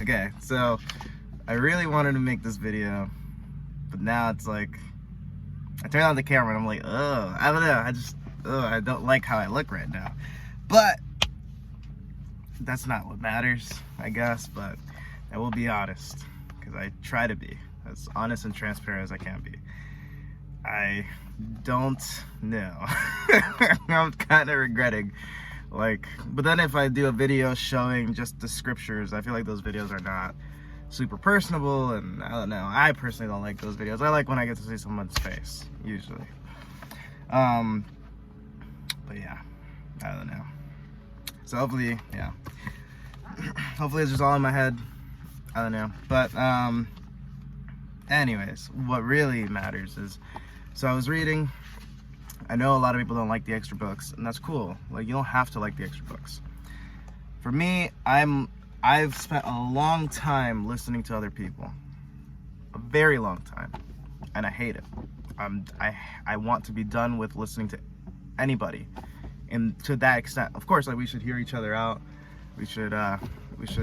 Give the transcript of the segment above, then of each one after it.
Okay, so I really wanted to make this video, but now it's like, I turn on the camera and I'm like, oh, I don't know, I don't like how I look right now. But that's not what matters, I guess, but I will be honest, because I try to be as honest and transparent as I can be. I don't know. I'm kind of regretting, like, but then if I do a video showing just the scriptures, I feel like those videos are not super personable, and I don't know, I personally don't like those videos. I like when I get to see someone's face, usually. But yeah, I don't know. So hopefully, yeah, hopefully it's just all in my head. I don't know, but anyways, what really matters is, so I was reading. I know a lot of people don't like the extra books, and that's cool. Like, you don't have to like the extra books. For me, I've spent a long time listening to other people, a very long time, and I hate it. I want to be done with listening to anybody, and to that extent, of course, like, we should hear each other out. We should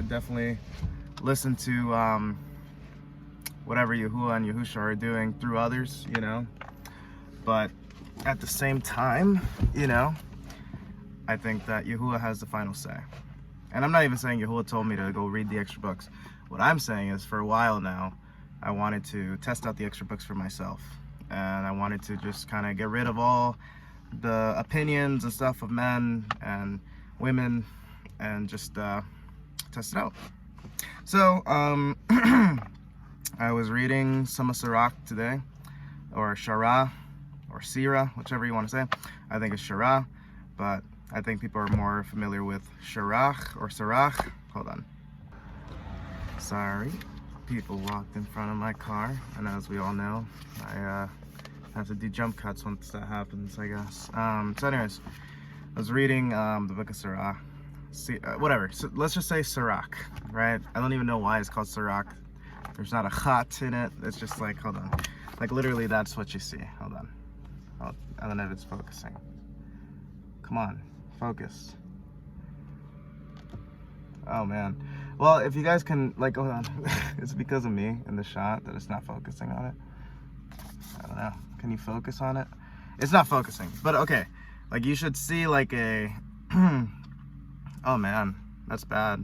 definitely listen to whatever Yahuwah and Yahusha are doing through others, you know. But at the same time, you know, I think that Yahuwah has the final say. And I'm not even saying Yahuwah told me to go read the extra books. What I'm saying is, for a while now, I wanted to test out the extra books for myself. And I wanted to just kind of get rid of all the opinions and stuff of men and women and just test it out. So, I was reading some of Sirach today, or Shara, or Sirah, whichever you want to say. I think it's Shara, but I think people are more familiar with Shirach or Sirach. Hold on. Sorry, people walked in front of my car, and as we all know, I have to do jump cuts once that happens, I guess. So anyways, I was reading the book of Sirach. Whatever, so let's just say Sirach, right? I don't even know why it's called Sirach. There's not a chat in it. It's just like, hold on. Like, literally, that's what you see. Hold on. I don't know if it's focusing. Come on, focus. Oh, man. Well, if you guys can, like, hold on. It's because of me in the shot that it's not focusing on it. I don't know. Can you focus on it? It's not focusing, but okay. Like, you should see, like, a... Oh, man. That's bad.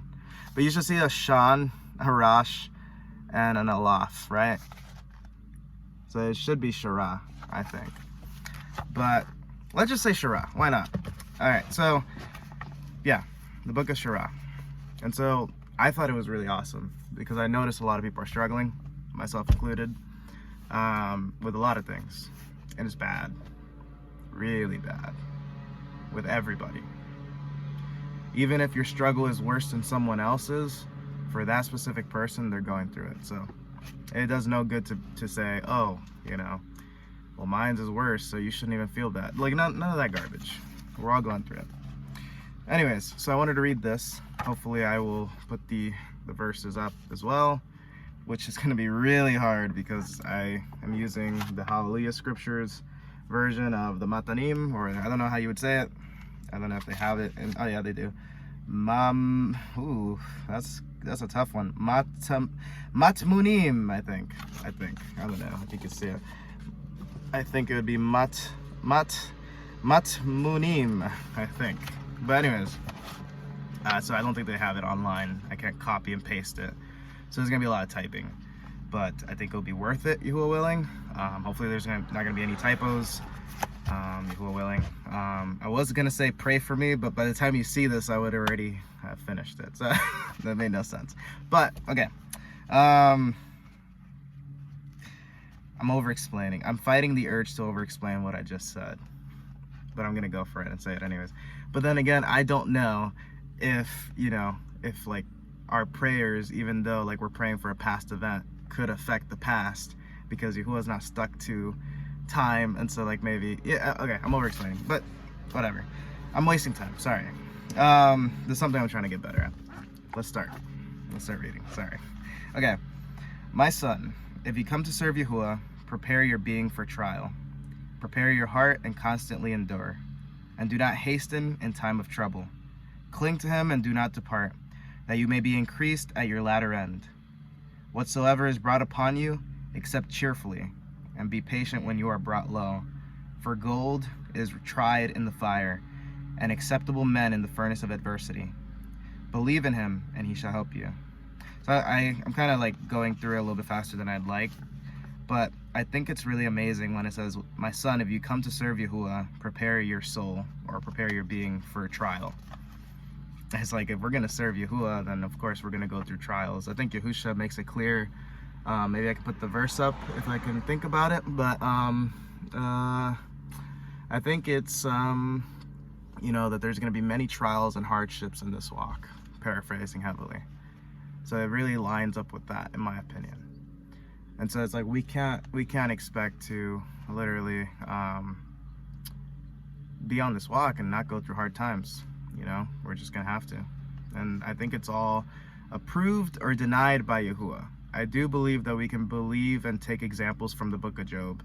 But you should see a Shan, a Harash, and an Alaf, right? So it should be Shara, I think. But let's just say Shara. Why not? All right. So, yeah, the book of Shara. And so I thought it was really awesome because I noticed a lot of people are struggling, myself included, with a lot of things. And it's bad. Really bad. With everybody. Even if your struggle is worse than someone else's, for that specific person, they're going through it. So it does no good to say, oh, you know, well, mine's is worse, so you shouldn't even feel bad. Like, none of that garbage. We're all going through it. Anyways, so I wanted to read this. Hopefully I will put the verses up as well, which is going to be really hard because I am using the Hallelujah Scriptures version of the Matanim, or I don't know how you would say it. I don't know if they have it. Oh yeah, they do. Ooh, that's a tough one. Matmunim, I think. I don't know if you can see it. I think it would be Matmunim, I think. But anyways, so I don't think they have it online. I can't copy and paste it. So there's gonna be a lot of typing. But I think it'll be worth it, Yahuwah willing. Hopefully there's not gonna be any typos. Yahuwah willing. I was gonna say pray for me, but by the time you see this, I would already have finished it. So that made no sense. But okay. I'm over-explaining. I'm fighting the urge to over-explain what I just said. But I'm gonna go for it and say it anyways. But then again, I don't know if, you know, if like our prayers, even though like we're praying for a past event, could affect the past, because Yahuwah's not stuck to time, and so like maybe, yeah, okay, I'm over-explaining, but whatever. I'm wasting time, sorry. There's something I'm trying to get better at. Let's start reading, sorry. Okay, my son, if you come to serve Yahuwah, prepare your being for trial. Prepare your heart and constantly endure. And do not hasten in time of trouble. Cling to him and do not depart. that you may be increased at your latter end. Whatsoever is brought upon you, accept cheerfully, and be patient when you are brought low. For gold is tried in the fire, and acceptable men in the furnace of adversity. Believe in him, and he shall help you. So I'm kind of like going through it a little bit faster than I'd like, but I think it's really amazing when it says, my son, if you come to serve Yahuwah, prepare your soul, or prepare your being for a trial. It's like, if we're going to serve Yahuwah, then of course we're going to go through trials. I think Yahusha makes it clear. Maybe I can put the verse up if I can think about it, but I think it's, you know, that there's going to be many trials and hardships in this walk, paraphrasing heavily. So it really lines up with that, in my opinion. And so it's like, we can't expect to literally be on this walk and not go through hard times. You know, we're just gonna have to. And I think it's all approved or denied by Yahuwah. I do believe that we can believe and take examples from the book of Job.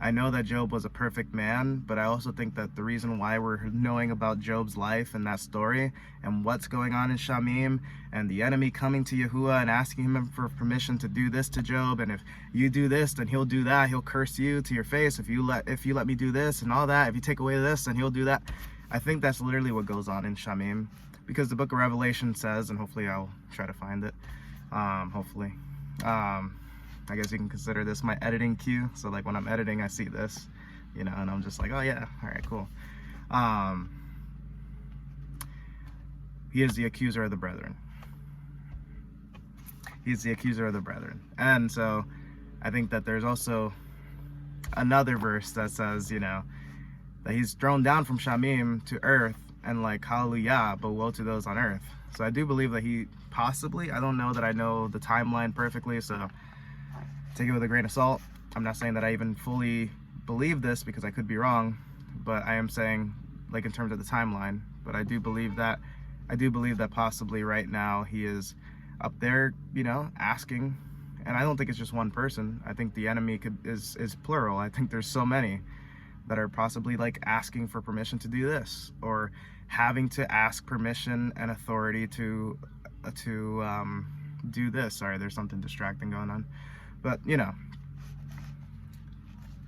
I know that Job was a perfect man, but I also think that the reason why we're knowing about Job's life and that story and what's going on in Shamim and the enemy coming to Yahuwah and asking him for permission to do this to Job, and if you do this, then he'll do that. He'll curse you to your face if you let me do this and all that. If you take away this, then he'll do that. I think that's literally what goes on in Shamim, because the book of Revelation says, and hopefully I'll try to find it, hopefully. I guess you can consider this my editing cue. So like when I'm editing, I see this, you know, and I'm just like, oh yeah, all right, cool. He is the accuser of the brethren. He's the accuser of the brethren. And so I think that there's also another verse that says, you know, that he's thrown down from Shamim to earth, and like, hallelujah, but woe to those on earth. So I do believe that he possibly, I don't know that I know the timeline perfectly, so take it with a grain of salt. I'm not saying that I even fully believe this, because I could be wrong, but I am saying, like, in terms of the timeline. But I do believe that possibly right now he is up there, you know, asking. And I don't think it's just one person. I think the enemy is plural. I think there's so many that are possibly like asking for permission to do this, or having to ask permission and authority to do this. Sorry, there's something distracting going on. But, you know,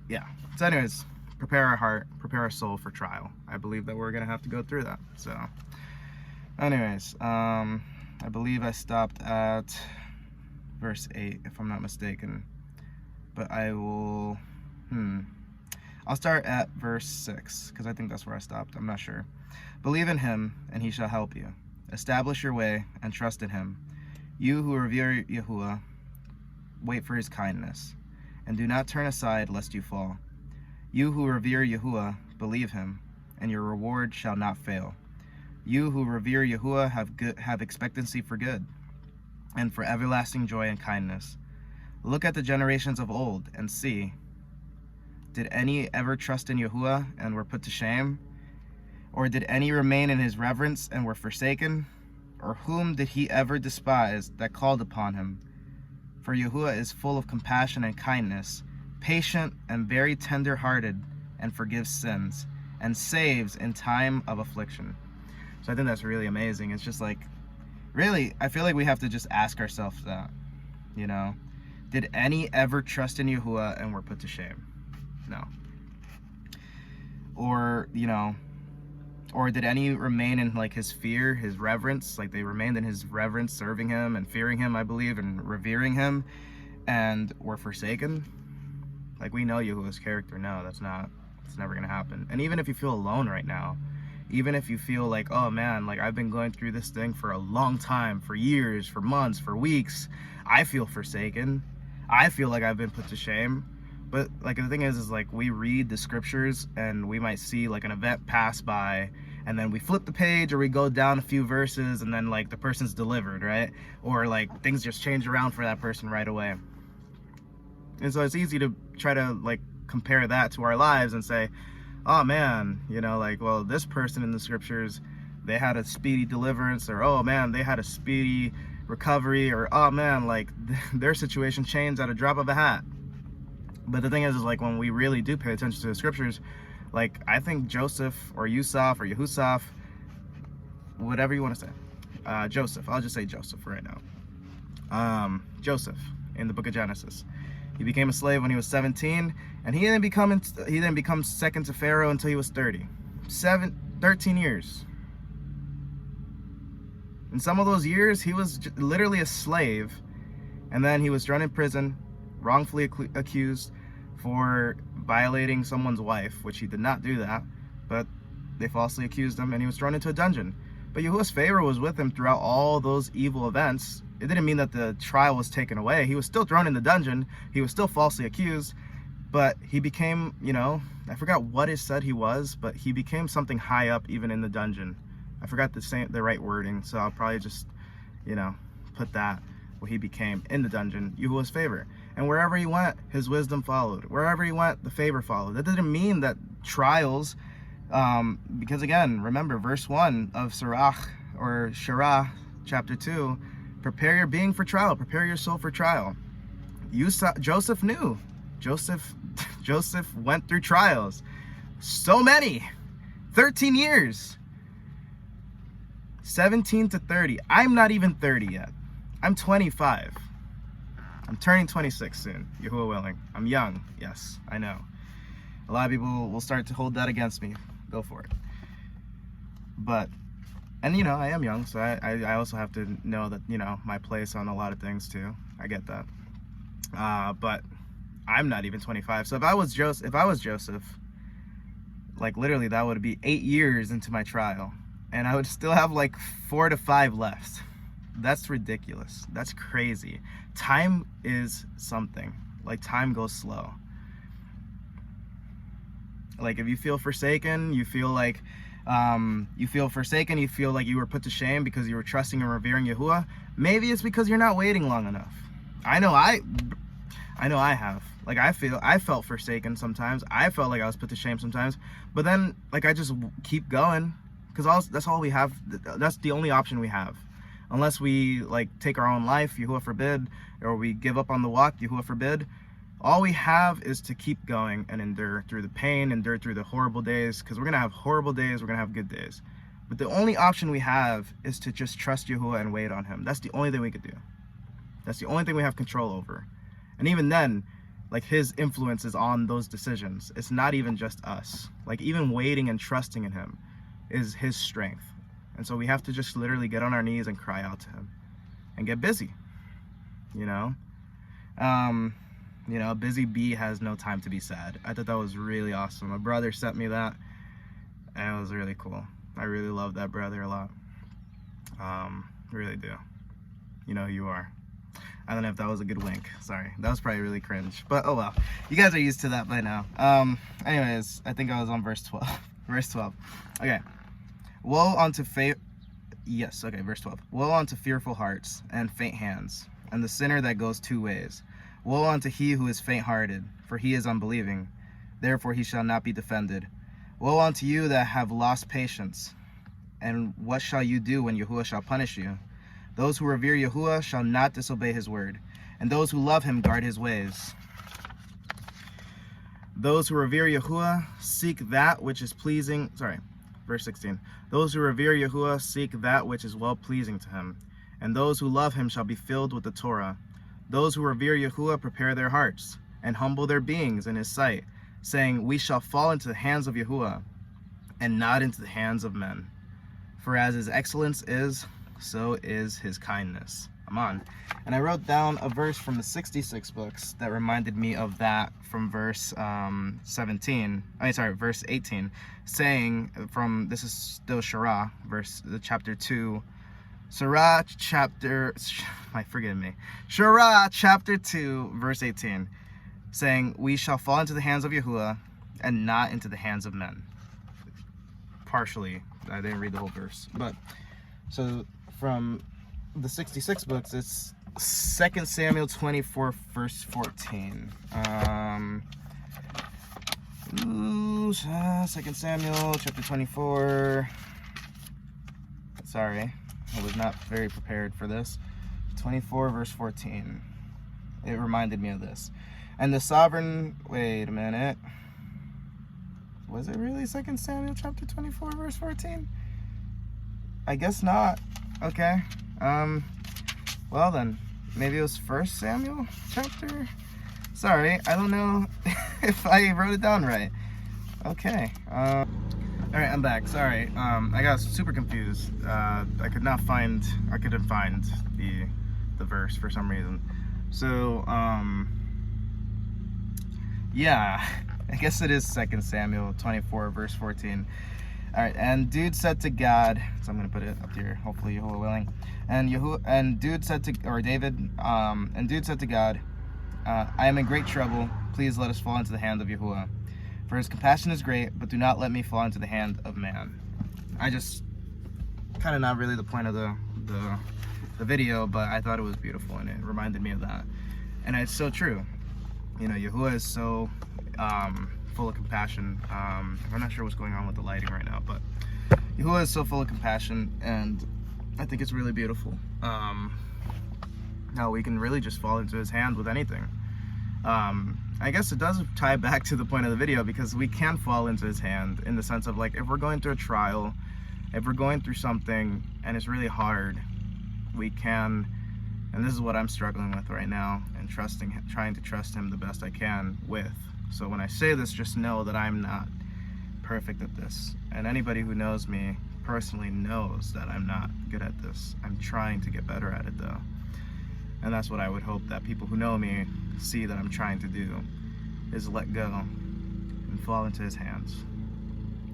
yeah. So anyways, prepare our heart, prepare our soul for trial. I believe that we're going to have to go through that. So anyways, I believe I stopped at verse 8, if I'm not mistaken. But I will, I'll start at verse 6, because I think that's where I stopped. I'm not sure. Believe in him, and he shall help you. Establish your way, and trust in him. You who revere Yahuwah, wait for his kindness, and do not turn aside lest you fall. You who revere Yahuwah, believe him, and your reward shall not fail. You who revere Yahuwah have expectancy for good, and for everlasting joy and kindness. Look at the generations of old, and see, did any ever trust in Yahuwah and were put to shame? Or did any remain in his reverence and were forsaken? Or whom did he ever despise that called upon him? For Yahuwah is full of compassion and kindness, patient and very tender-hearted, and forgives sins, and saves in time of affliction. So I think that's really amazing. It's just like, really, I feel like we have to just ask ourselves that, you know? Did any ever trust in Yahuwah and were put to shame? No. Or, you know, or did any remain in like his fear, his reverence? Like they remained in his reverence, serving him and fearing him, I believe, and revering him, and were forsaken? Like, we know Yahuwah's character. No, it's never gonna happen. And even if you feel alone right now, even if you feel like, oh man, like I've been going through this thing for a long time, for years, for months, for weeks, I feel forsaken, I feel like I've been put to shame. But like the thing is like we read the scriptures and we might see like an event pass by, and then we flip the page or we go down a few verses and then like the person's delivered, right? Or like things just change around for that person right away. And so it's easy to try to like compare that to our lives and say, oh man, you know, like, well, this person in the scriptures, they had a speedy deliverance, or oh man, they had a speedy recovery, or oh man, like their situation changed at a drop of a hat. But the thing is like when we really do pay attention to the scriptures, like I think Joseph or Yusuf or Yehusaf, whatever you want to say, Joseph. I'll just say Joseph right now. Joseph in the book of Genesis. He became a slave when he was 17, and he didn't become second to Pharaoh until he was 30. 13 years. In some of those years, he was literally a slave, and then he was thrown in prison, wrongfully accused for violating someone's wife, which he did not do that, but they falsely accused him, and he was thrown into a dungeon. But Yahuwah's favor was with him throughout all those evil events. It didn't mean that the trial was taken away. He was still thrown in the dungeon. He was still falsely accused, but he became, you know, I forgot what it said he was, but he became something high up even in the dungeon. I forgot the right wording, so I'll probably just, you know, put that, what he became in the dungeon, Yahuwah's favor. And wherever he went, his wisdom followed. Wherever he went, the favor followed. That didn't mean that trials, because again, remember verse 1 of Shirah, chapter 2, prepare your being for trial, prepare your soul for trial. Joseph knew. Joseph went through trials. So many. 13 years. 17 to 30. I'm not even 30 yet. I'm 25. I'm turning 26 soon, Yahuwah willing. I'm young, yes, I know. A lot of people will start to hold that against me. Go for it. But, and you know, I am young, so I also have to know that, you know, my place on a lot of things too. I get that. But I'm not even 25. So if I was Joseph, like literally that would be 8 years into my trial. And I would still have like 4 to 5 left. That's ridiculous. That's crazy. Time is something. Like time goes slow. Like if you feel forsaken, you feel like you feel like you were put to shame because you were trusting and revering Yahuwah, maybe it's because you're not waiting long enough. I know I have. Like I felt forsaken sometimes. I felt like I was put to shame sometimes. But then like I just keep going. Because that's all we have. That's the only option we have. Unless we like take our own life, Yahuwah forbid, or we give up on the walk, Yahuwah forbid. All we have is to keep going and endure through the pain, endure through the horrible days, because we're going to have horrible days, we're going to have good days. But the only option we have is to just trust Yahuwah and wait on him. That's the only thing we could do. That's the only thing we have control over. And even then, like his influence is on those decisions. It's not even just us. Like even waiting and trusting in him is his strength. And so we have to just literally get on our knees and cry out to him and get busy, you know. You know, busy bee has no time to be sad. I thought that was really awesome. My brother sent me that and it was really cool. I really love that brother a lot. Really do. You know who you are. I don't know if that was a good wink. Sorry, that was probably really cringe, but oh well. You guys are used to that by now. Anyways, I think I was on verse 12. Verse 12. Okay. Woe unto verse 12. Woe unto fearful hearts and faint hands, and the sinner that goes 2 ways. Woe unto he who is faint-hearted, for he is unbelieving. Therefore he shall not be defended. Woe unto you that have lost patience, and what shall you do when Yahuwah shall punish you? Those who revere Yahuwah shall not disobey his word, and those who love him guard his ways. Those who revere Yahuwah seek that which is pleasing. Verse 16. Those who revere Yahuwah seek that which is well-pleasing to him, and those who love him shall be filled with the Torah. Those who revere Yahuwah prepare their hearts, and humble their beings in his sight, saying, we shall fall into the hands of Yahuwah, and not into the hands of men. For as his excellence is, so is his kindness. I'm on. And I wrote down a verse from the 66 books that reminded me of that from verse 18, saying from, this is still Shirah, chapter 2, Shirah chapter 2, verse 18, saying, we shall fall into the hands of Yahuwah and not into the hands of men. Partially, I didn't read the whole verse, but so from the 66 books, it's 2 Samuel 24, verse 14. 2 Samuel chapter 24. Sorry, I was not very prepared for this. 24, verse 14. It reminded me of this. And the sovereign, wait a minute. Was it really 2 Samuel chapter 24, verse 14? I guess not. Okay. Well then, maybe it was 1 Samuel chapter? Sorry, I don't know if I wrote it down right. Okay. Alright, I'm back. Sorry. I got super confused. I couldn't find the verse for some reason. So, yeah, I guess it is 2 Samuel 24, verse 14. Alright, and dude said to God, so I'm going to put it up here, hopefully Yahuwah willing. And dude said to God, I am in great trouble. Please let us fall into the hand of Yahuwah. For his compassion is great, but do not let me fall into the hand of man. I just, kind of not really the point of the video, but I thought it was beautiful and it reminded me of that. And it's so true. You know, Yahuwah is so full of compassion. I'm not sure what's going on with the lighting right now, but Yahuwah is so full of compassion, and I think it's really beautiful. How we can really just fall into his hand with anything. I guess it does tie back to the point of the video, because we can fall into his hand in the sense of, like, if we're going through a trial, if we're going through something and it's really hard, we can, and this is what I'm struggling with right now, and trying to trust him the best I can with. So when I say this, just know that I'm not perfect at this. And anybody who knows me personally knows that I'm not good at this. I'm trying to get better at it though. And that's what I would hope that people who know me see that I'm trying to do, is let go and fall into his hands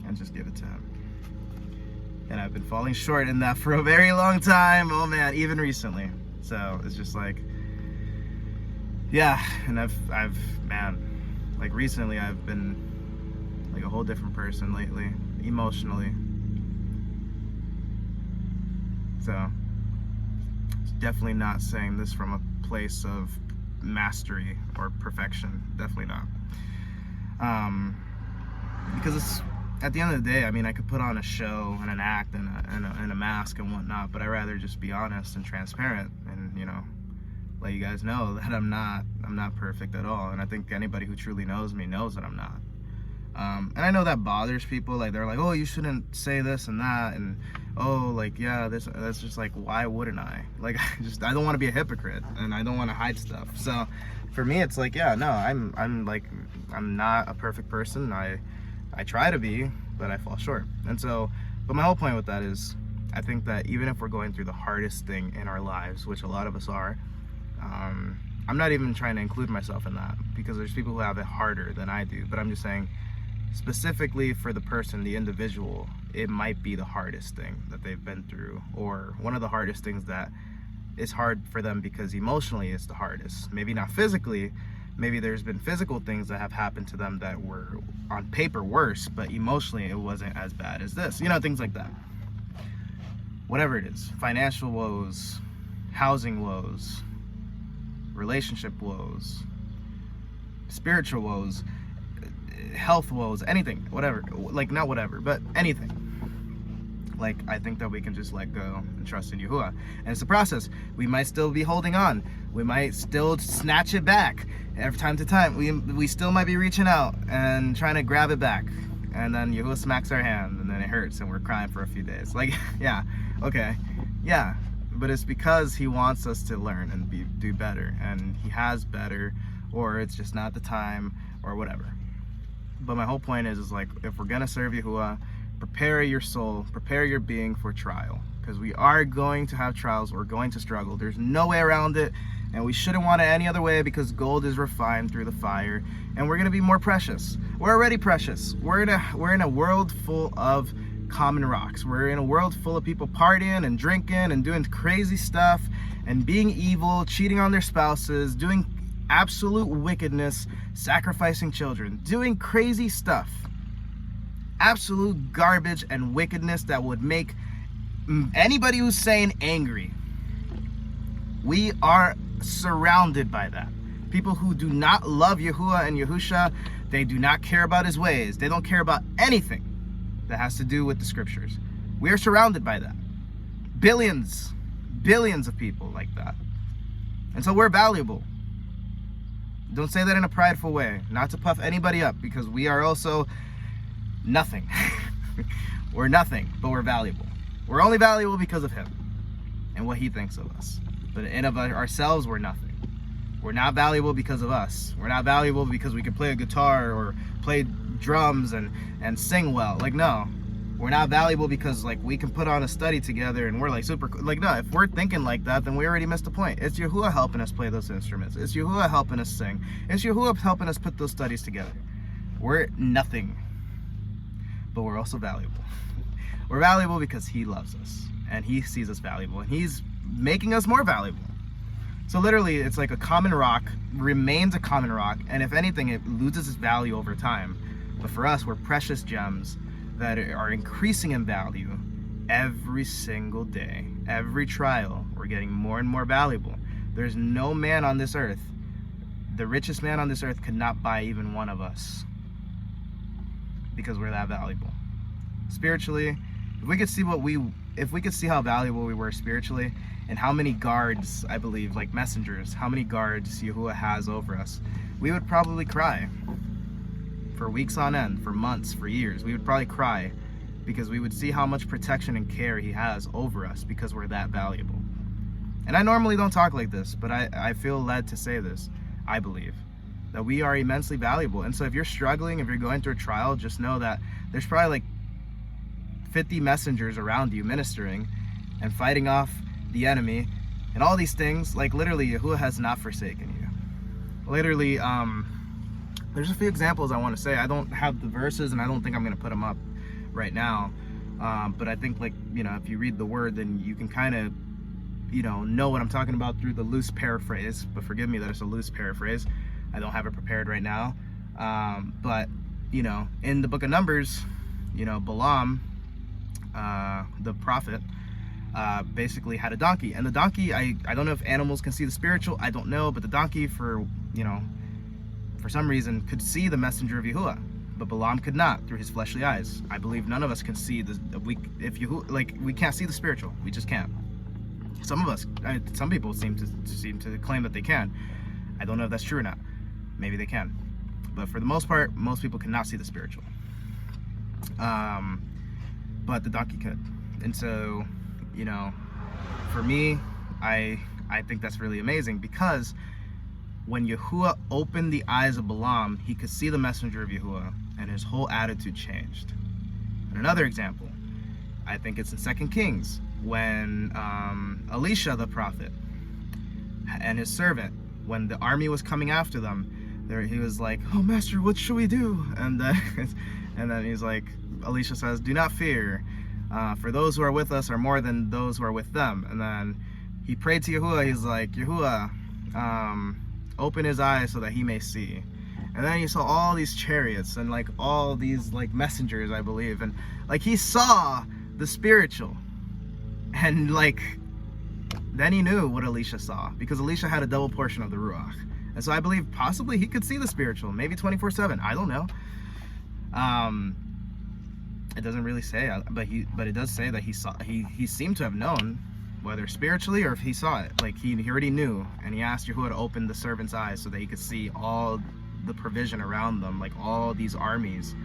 and just give it to him. And I've been falling short in that for a very long time. Oh man, even recently. So it's just like, yeah, and I've man, like recently I've been like a whole different person lately, emotionally. So definitely not saying this from a place of mastery or perfection, definitely not. Because it's, at the end of the day, I mean, I could put on a show and an act and a mask and whatnot, but I'd rather just be honest and transparent and, you know, let you guys know that I'm not perfect at all. And I think anybody who truly knows me knows that I'm not. And I know that bothers people. Like, they're like, oh, you shouldn't say this and that, and oh, like, yeah, that's just like, why wouldn't I? Like, I don't want to be a hypocrite, and I don't want to hide stuff. So for me, it's like, yeah, no, I'm not a perfect person. I try to be, but I fall short. And so, but my whole point with that is, I think that even if we're going through the hardest thing in our lives, which a lot of us are, I'm not even trying to include myself in that, because there's people who have it harder than I do, but I'm just saying, specifically for the person, the individual, it might be the hardest thing that they've been through, or one of the hardest things that is hard for them because emotionally it's the hardest. Maybe not physically, maybe there's been physical things that have happened to them that were on paper worse, but emotionally it wasn't as bad as this, you know, things like that. Whatever it is, financial woes, housing woes, relationship woes, spiritual woes, health woes, anything, whatever, like, not whatever, but anything. Like, I think that we can just let go and trust in Yahuwah. And it's a process. We might still be holding on. We might still snatch it back every time to time. We still might be reaching out and trying to grab it back. And then Yahuwah smacks our hand, and then it hurts, and we're crying for a few days. Like, yeah, okay, yeah. But it's because he wants us to learn and do better. And he has better, or it's just not the time, or whatever. But my whole point is like, if we're gonna serve Yahuwah, prepare your soul, prepare your being for trial, because we are going to have trials. We're going to struggle. There's no way around it, and we shouldn't want it any other way, because gold is refined through the fire, and we're gonna be more precious. We're already precious. We're in a world full of common rocks. We're in a world full of people partying and drinking and doing crazy stuff and being evil, cheating on their spouses, doing absolute wickedness, sacrificing children, doing crazy stuff, absolute garbage and wickedness that would make anybody who's sane angry. We are surrounded by that. People who do not love Yahuwah and Yahusha, they do not care about his ways. They don't care about anything that has to do with the scriptures. We are surrounded by that. Billions of people like that. And so we're valuable. Don't say that in a prideful way, not to puff anybody up, because we are also nothing. We're nothing, but we're valuable. We're only valuable because of him. and what he thinks of us. But in of ourselves, we're nothing. We're not valuable because of us. We're not valuable because we can play a guitar or play drums and sing well. Like, no. We're not valuable because, like, we can put on a study together and we're, like, super... Like, no, if we're thinking like that, then we already missed the point. It's Yahuwah helping us play those instruments. It's Yahuwah helping us sing. It's Yahuwah helping us put those studies together. We're nothing. But we're also valuable. We're valuable because he loves us. And he sees us valuable. And he's making us more valuable. So literally, it's like a common rock remains a common rock. And if anything, it loses its value over time. But for us, we're precious gems that are increasing in value every single day. Every trial, we're getting more and more valuable. There's no man on this earth, the richest man on this earth could not buy even one of us because we're that valuable. Spiritually, if we could see how valuable we were spiritually and how many guards, I believe, like messengers, how many guards Yahuwah has over us, we would probably cry. For weeks on end, for months, for years, we would probably cry because we would see how much protection and care he has over us because we're that valuable. And I normally don't talk like this, but I feel led to say this. I believe that we are immensely valuable. And so if you're struggling, if you're going through a trial, just know that there's probably like 50 messengers around you ministering and fighting off the enemy and all these things. Like, literally, Yahuwah has not forsaken you. Literally, there's a few examples I want to say. I don't have the verses, and I don't think I'm going to put them up right now. But I think, like, you know, if you read the word, then you can kind of, you know what I'm talking about through the loose paraphrase. But forgive me that it's a loose paraphrase. I don't have it prepared right now. But, you know, in the book of Numbers, you know, Balaam, the prophet, basically had a donkey. And the donkey, I don't know if animals can see the spiritual. I don't know. But the donkey, for some reason, could see the messenger of Yahuwah, but Balaam could not through his fleshly eyes. I believe none of us can see we can't see the spiritual. We just can't. Some people seem to claim that they can. I don't know if that's true or not. Maybe they can, but for the most part, most people cannot see the spiritual. But the donkey could, and so, you know, for me, I think that's really amazing because when Yahuwah opened the eyes of Balaam, he could see the messenger of Yahuwah, and his whole attitude changed. And another example, I think it's in 2 Kings, when Elisha the prophet and his servant, when the army was coming after them, he was like, "Oh, master, what should we do?" And then he's like, Elisha says, "Do not fear, for those who are with us are more than those who are with them." And then he prayed to Yahuwah. He's like, "Yahuwah, open his eyes so that he may see." And then he saw all these chariots and like all these like messengers, I believe, and like he saw the spiritual, and like then he knew what Elisha saw, because Elisha had a double portion of the Ruach. And so I believe possibly he could see the spiritual, maybe 24/7. I don't know. It doesn't really say, but it does say that he seemed to have known, whether spiritually or if he saw it. Like he already knew, and he asked Yahuwah to open the servant's eyes so that he could see all the provision around them, like all these armies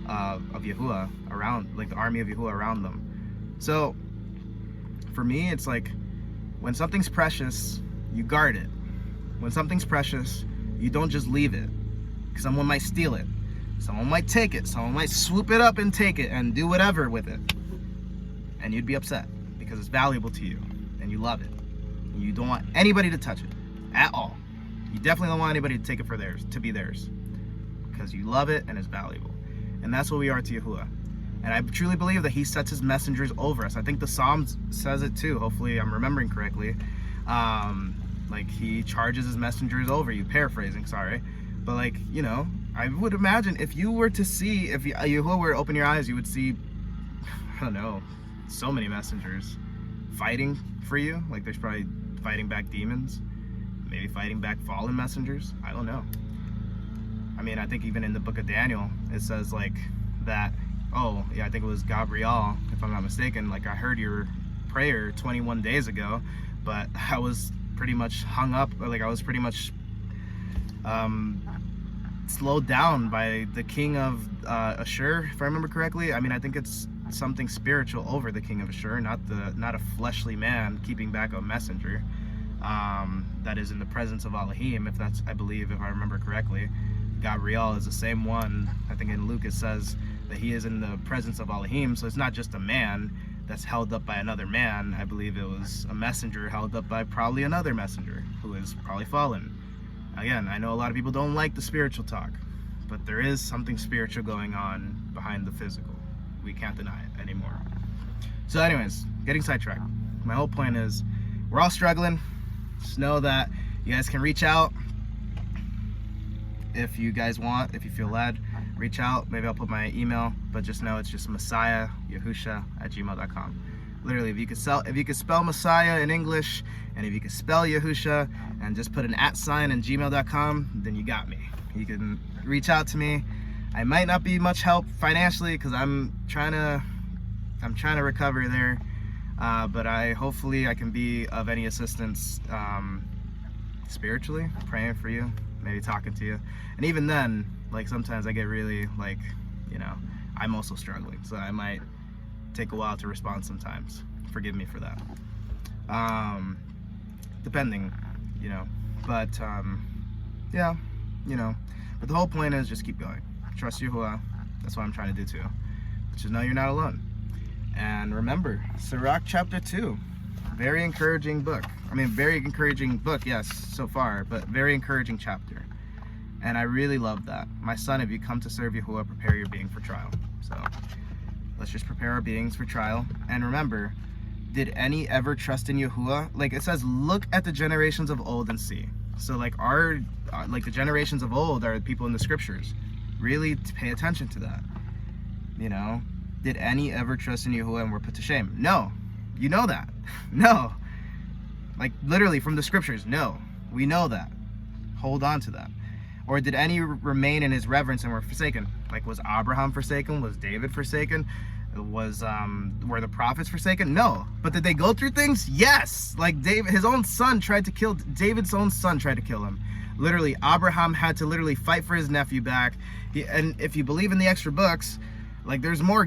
of Yahuwah around, like the army of Yahuwah around them. So for me, it's like when something's precious, you guard it. When something's precious, you don't just leave it. Someone might steal it. Someone might take it. Someone might swoop it up and take it and do whatever with it. And you'd be upset because it's valuable to you and you love it. And you don't want anybody to touch it at all. You definitely don't want anybody to take it for theirs, to be theirs, because you love it and it's valuable. And that's what we are to Yahuwah. And I truly believe that he sets his messengers over us. I think the Psalms says it too. Hopefully I'm remembering correctly. Like he charges his messengers over you, paraphrasing, sorry. But like, you know, I would imagine if you were to see, if Yahuwah were to open your eyes, you would see, I don't know, so many messengers fighting for you. Like there's probably fighting back demons, maybe fighting back fallen messengers. I don't know. I mean, I think even in the book of Daniel, it says like that, oh yeah, I think it was Gabriel, if I'm not mistaken, like I heard your prayer 21 days ago, but I was pretty much hung up, or like I was pretty much slowed down by the king of Ashur, if I remember correctly. I mean, I think it's something spiritual over the king of Ashur, not a fleshly man keeping back a messenger that is in the presence of Elohim. If that's, I believe, if I remember correctly, Gabriel is the same one. I think in Luke it says that he is in the presence of Elohim, so it's not just a man that's held up by another man. I believe it was a messenger held up by probably another messenger who is probably fallen. Again, I know a lot of people don't like the spiritual talk, but there is something spiritual going on behind the physical. We can't deny it anymore. So anyways, getting sidetracked. My whole point is, we're all struggling. Just know that you guys can reach out if you guys want, if you feel led. Reach out. Maybe I'll put my email, but just know it's just Messiah Yahusha at gmail.com. Literally, if you could spell Messiah in English, and if you could spell Yahusha and just put an @ in gmail.com, then you got me. You can reach out to me. I might not be much help financially because I'm trying to recover there, but hopefully I can be of any assistance spiritually, praying for you, maybe talking to you. And even then, like, sometimes I get really, like, you know, I'm also struggling, so I might take a while to respond sometimes. Forgive me for that. Depending, you know, but yeah, you know, but the whole point is just keep going. Trust Yahuwah. That's what I'm trying to do too. But just know you're not alone. And remember, Sirach chapter 2, very encouraging book. I mean, very encouraging book, yes, so far, but very encouraging chapter. And I really love that. My son, if you come to serve Yahuwah, prepare your being for trial. So let's just prepare our beings for trial. And remember, did any ever trust in Yahuwah? Like it says, look at the generations of old and see. So like like the generations of old are the people in the scriptures. Really pay attention to that. You know, did any ever trust in Yahuwah and were put to shame? No. You know that. No. Like literally from the scriptures. No. We know that. Hold on to that. Or did any remain in his reverence and were forsaken? Like, was Abraham forsaken? Was David forsaken? Were the prophets forsaken? No. But did they go through things? Yes. Like David's own son tried to kill him. Literally, Abraham had to literally fight for his nephew back. And if you believe in the extra books, like there's more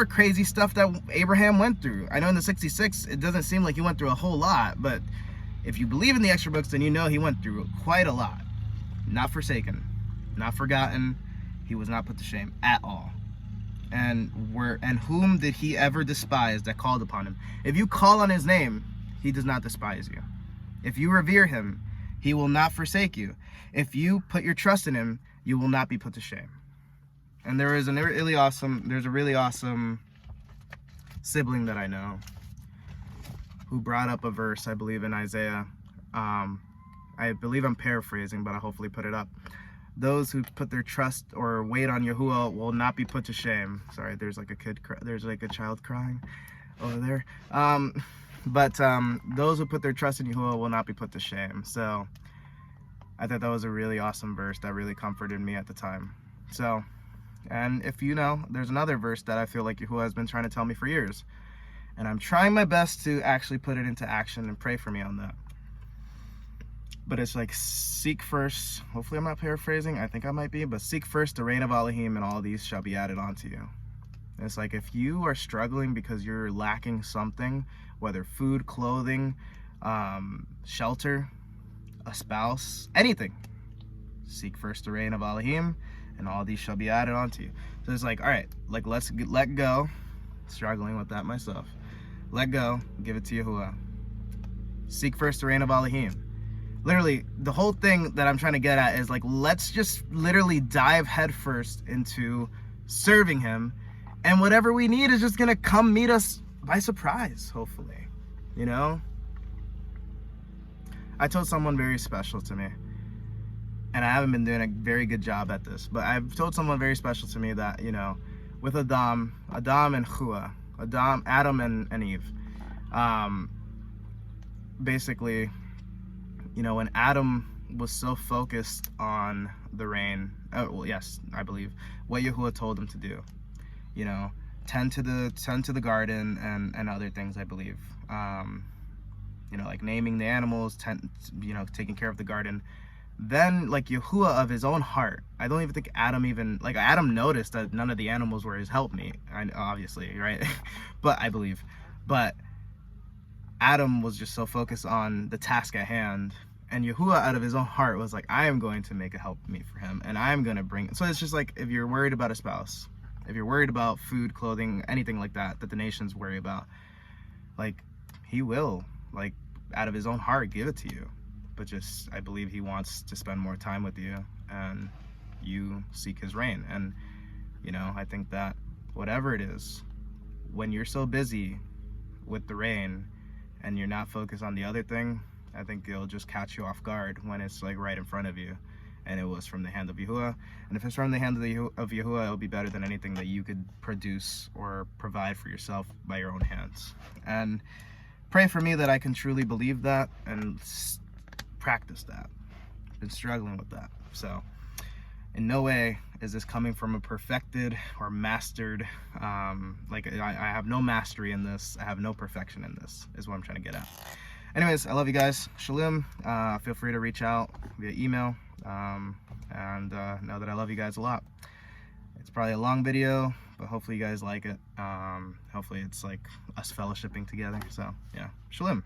crazy stuff that Abraham went through. I know in the 66, it doesn't seem like he went through a whole lot, but if you believe in the extra books, then you know he went through quite a lot. Not forsaken, not forgotten. He was not put to shame at all. And whom did he ever despise that called upon him? If you call on his name, he does not despise you. If you revere him, he will not forsake you. If you put your trust in him, you will not be put to shame. And there's a really awesome sibling that I know who brought up a verse, I believe in Isaiah. I believe I'm paraphrasing, but I'll hopefully put it up. Those who put their trust or wait on Yahuwah will not be put to shame. Sorry, there's like a child crying over there. But those who put their trust in Yahuwah will not be put to shame. So I thought that was a really awesome verse that really comforted me at the time. So, and if you know, there's another verse that I feel like Yahuwah has been trying to tell me for years. And I'm trying my best to actually put it into action, and pray for me on that. But it's like, seek first, hopefully I'm not paraphrasing, I think I might be, but seek first the reign of Elohim and all these shall be added onto you. And it's like, if you are struggling because you're lacking something, whether food, clothing, shelter, a spouse, anything, seek first the reign of Elohim and all these shall be added onto you. So it's like, all right, like let go, struggling with that myself. Let go, give it to Yahuwah. Seek first the reign of Elohim. Literally, the whole thing that I'm trying to get at is like, let's just literally dive headfirst into serving him, and whatever we need is just gonna come meet us by surprise, hopefully, you know? I told someone very special to me, and I haven't been doing a very good job at this, but I've told someone very special to me that, you know, with Adam and Yahuwah, Adam and Eve, basically, you know, when Adam was so focused on the rain, well, yes, I believe, what Yahuwah told him to do, you know, tend to the garden and other things, I believe, you know, like naming the animals, you know, taking care of the garden, then like Yahuwah of his own heart, I don't even think Adam noticed that none of the animals were his helpmeet, obviously, right? But I believe, but Adam was just so focused on the task at hand, and Yahuwah out of his own heart was like, I am going to make a helpmeet for him, and I'm going to bring. So it's just like, if you're worried about a spouse, if you're worried about food, clothing, anything like that the nations worry about, like, he will, like, out of his own heart give it to you. But just, I believe he wants to spend more time with you, and you seek his reign. And, you know, I think that whatever it is, when you're so busy with the reign and you're not focused on the other thing, I think it'll just catch you off guard when it's like right in front of you, and it was from the hand of Yahuwah. And if it's from the hand of Yahuwah, it'll be better than anything that you could produce or provide for yourself by your own hands. And pray for me that I can truly believe that and practice that. I've been struggling with that. So in no way is this coming from a perfected or mastered, like I have no mastery in this, I have no perfection in this, is what I'm trying to get at. Anyways, I love you guys. Shalom. Feel free to reach out via email, and know that I love you guys a lot. It's probably a long video, but hopefully you guys like it. Hopefully it's like us fellowshipping together. So yeah, shalom.